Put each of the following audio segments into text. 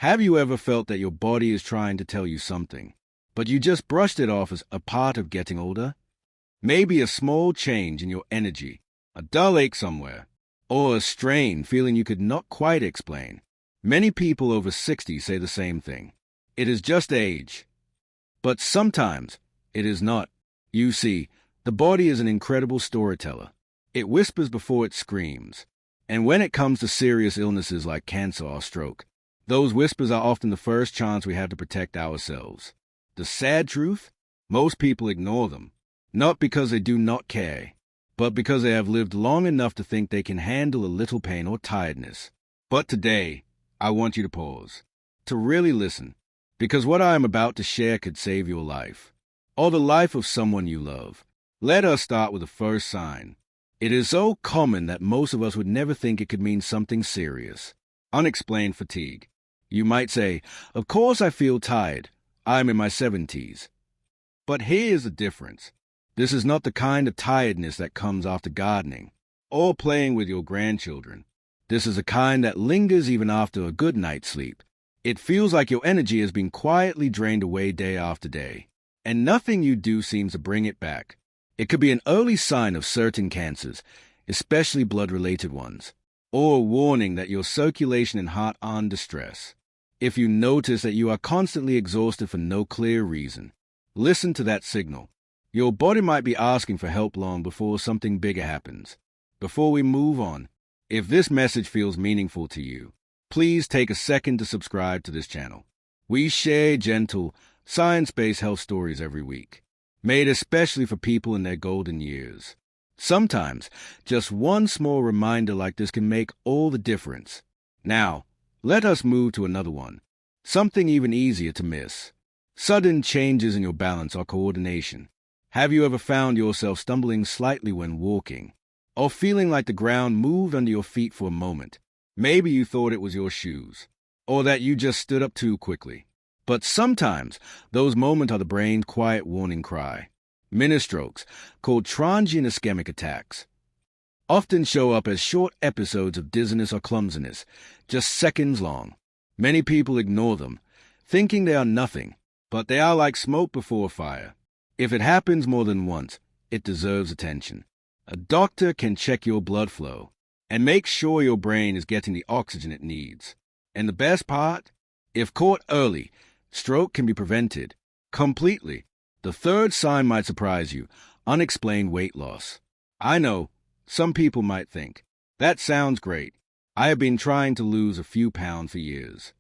Have you ever felt that your body is trying to tell you something, but you just brushed it off as a part of getting older? Maybe a small change in your energy, a dull ache somewhere, or a strain feeling you could not quite explain. Many people over 60 say the same thing. It is just age. But sometimes it is not. You see, the body is an incredible storyteller. It whispers before it screams. And when it comes to serious illnesses like cancer or stroke, those whispers are often the first chance we have to protect ourselves. The sad truth? Most people ignore them, not because they do not care, but because they have lived long enough to think they can handle a little pain or tiredness. But today, I want you to pause, to really listen, because what I am about to share could save your life, or the life of someone you love. Let us start with the first sign. It is so common that most of us would never think it could mean something serious. Unexplained fatigue. You might say, "Of course I feel tired. I'm in my 70s. But here's the difference. This is not the kind of tiredness that comes after gardening or playing with your grandchildren. This is a kind that lingers even after a good night's sleep. It feels like your energy has been quietly drained away day after day, and nothing you do seems to bring it back. It could be an early sign of certain cancers, especially blood-related ones, or a warning that your circulation and heart are under stress. If you notice that you are constantly exhausted for no clear reason, listen to that signal. Your body might be asking for help long before something bigger happens. Before we move on, if this message feels meaningful to you, please take a second to subscribe to this channel. We share gentle, science-based health stories every week, made especially for people in their golden years. Sometimes, just one small reminder like this can make all the difference. Now, let us move to another one, something even easier to miss. Sudden changes in your balance or coordination. Have you ever found yourself stumbling slightly when walking, or feeling like the ground moved under your feet for a moment? Maybe you thought it was your shoes, or that you just stood up too quickly. But sometimes, those moments are the brain's quiet warning cry. Mini-strokes, called transient ischemic attacks, often show up as short episodes of dizziness or clumsiness, just seconds long. Many people ignore them, thinking they are nothing, but they are like smoke before fire. If it happens more than once, it deserves attention. A doctor can check your blood flow and make sure your brain is getting the oxygen it needs. And the best part? If caught early, stroke can be prevented completely. The third sign might surprise you: unexplained weight loss. I know, some people might think, that sounds great. I have been trying to lose a few pounds for years.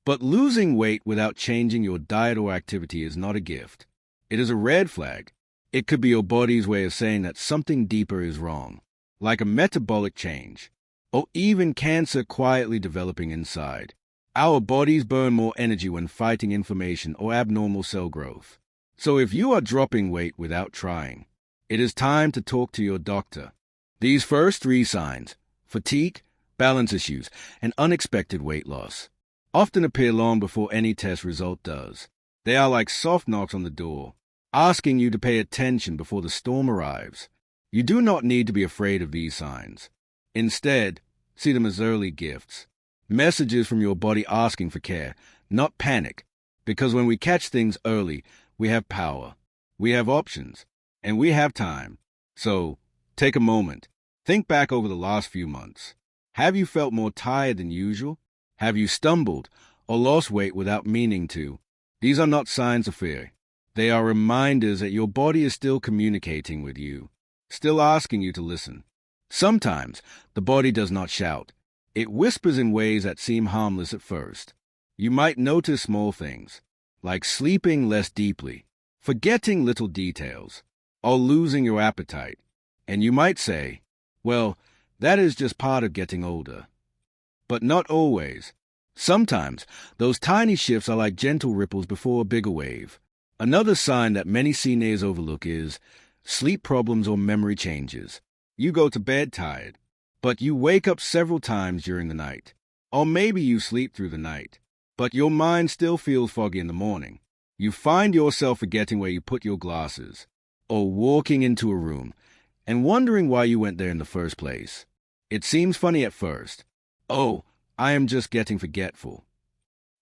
But losing weight without changing your diet or activity is not a gift. It is a red flag. It could be your body's way of saying that something deeper is wrong, like a metabolic change, or even cancer quietly developing inside. Our bodies burn more energy when fighting inflammation or abnormal cell growth. So if you are dropping weight without trying, it is time to talk to your doctor. These first three signs, fatigue, balance issues, and unexpected weight loss, often appear long before any test result does. They are like soft knocks on the door, asking you to pay attention before the storm arrives. You do not need to be afraid of these signs. Instead, see them as early gifts. Messages from your body asking for care, not panic, because when we catch things early, we have power, we have options, and we have time. So, take a moment. Think back over the last few months. Have you felt more tired than usual? Have you stumbled or lost weight without meaning to? These are not signs of fear. They are reminders that your body is still communicating with you, still asking you to listen. Sometimes, the body does not shout. It whispers in ways that seem harmless at first. You might notice small things, like sleeping less deeply, forgetting little details, or losing your appetite. And you might say, well, that is just part of getting older. But not always. Sometimes, those tiny shifts are like gentle ripples before a bigger wave. Another sign that many seniors overlook is sleep problems or memory changes. You go to bed tired, but you wake up several times during the night. Or maybe you sleep through the night, but your mind still feels foggy in the morning. You find yourself forgetting where you put your glasses, or walking into a room and wondering why you went there in the first place. It seems funny at first. Oh, I am just getting forgetful.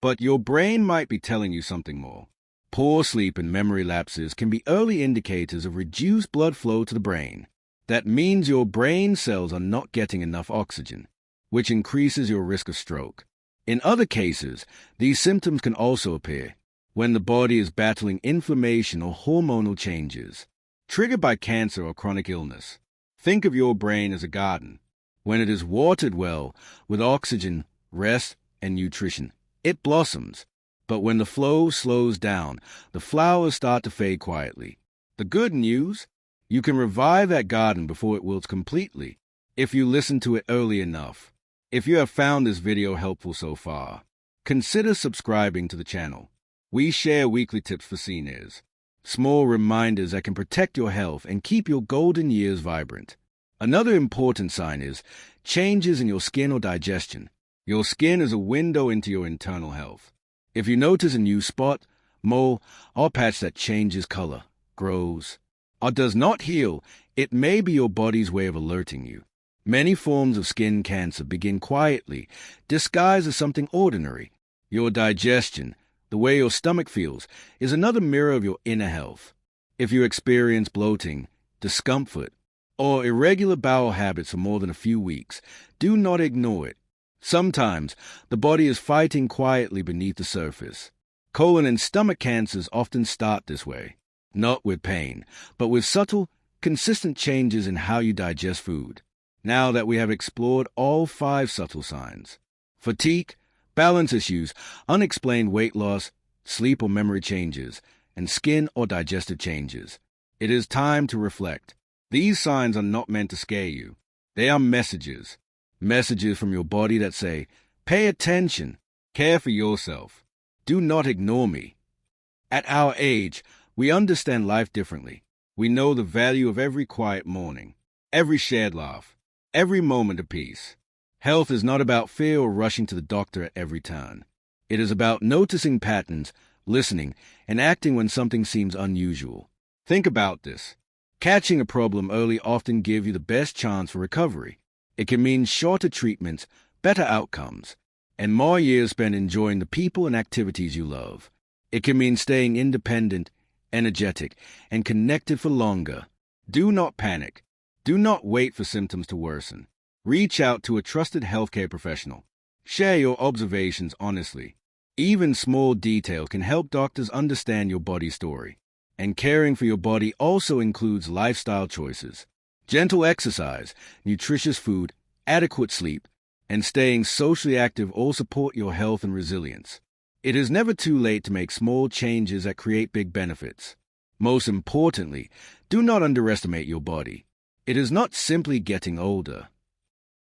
But your brain might be telling you something more. Poor sleep and memory lapses can be early indicators of reduced blood flow to the brain. That means your brain cells are not getting enough oxygen, which increases your risk of stroke. In other cases, these symptoms can also appear when the body is battling inflammation or hormonal changes, triggered by cancer or chronic illness. Think of your brain as a garden. When it is watered well with oxygen, rest, and nutrition, it blossoms. But when the flow slows down, the flowers start to fade quietly. The good news? You can revive that garden before it wilts completely if you listen to it early enough. If you have found this video helpful so far, consider subscribing to the channel. We share weekly tips for seniors, small reminders that can protect your health and keep your golden years vibrant. Another important sign is changes in your skin or digestion. Your skin is a window into your internal health. If you notice a new spot, mole, or patch that changes color, grows, or does not heal, it may be your body's way of alerting you. Many forms of skin cancer begin quietly, disguised as something ordinary. Your digestion, the way your stomach feels, is another mirror of your inner health. If you experience bloating, discomfort, or irregular bowel habits for more than a few weeks, do not ignore it. Sometimes the body is fighting quietly beneath the surface. Colon and stomach cancers often start this way, not with pain, but with subtle, consistent changes in how you digest food. Now that we have explored all 5 subtle signs, fatigue, balance issues, unexplained weight loss, sleep or memory changes, and skin or digestive changes, it is time to reflect. These signs are not meant to scare you. They are messages. Messages from your body that say, pay attention, care for yourself, do not ignore me. At our age, we understand life differently. We know the value of every quiet morning, every shared laugh, every moment of peace. Health is not about fear or rushing to the doctor at every turn. It is about noticing patterns, listening, and acting when something seems unusual. Think about this. Catching a problem early often gives you the best chance for recovery. It can mean shorter treatments, better outcomes, and more years spent enjoying the people and activities you love. It can mean staying independent, energetic, and connected for longer. Do not panic. Do not wait for symptoms to worsen. Reach out to a trusted healthcare professional. Share your observations honestly. Even small details can help doctors understand your body story. And caring for your body also includes lifestyle choices. Gentle exercise, nutritious food, adequate sleep, and staying socially active all support your health and resilience. It is never too late to make small changes that create big benefits. Most importantly, do not underestimate your body. It is not simply getting older.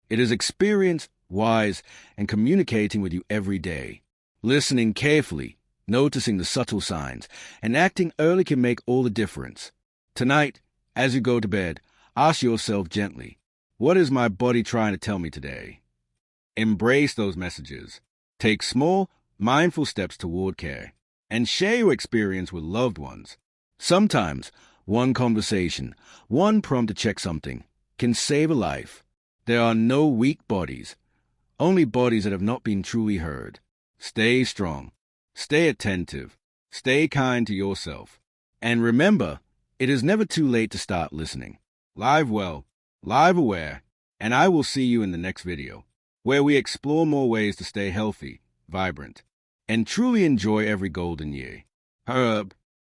It is experienced, wise, and communicating with you every day. Listening carefully, noticing the subtle signs, and acting early can make all the difference. Tonight, as you go to bed, ask yourself gently, what is my body trying to tell me today? Embrace those messages. Take small, mindful steps toward care, and share your experience with loved ones. Sometimes, one conversation, one prompt to check something, can save a life. There are no weak bodies, only bodies that have not been truly heard. Stay strong, stay attentive, stay kind to yourself, and remember, it is never too late to start listening. Live well, live aware, and I will see you in the next video, where we explore more ways to stay healthy, vibrant, and truly enjoy every golden year. Herb.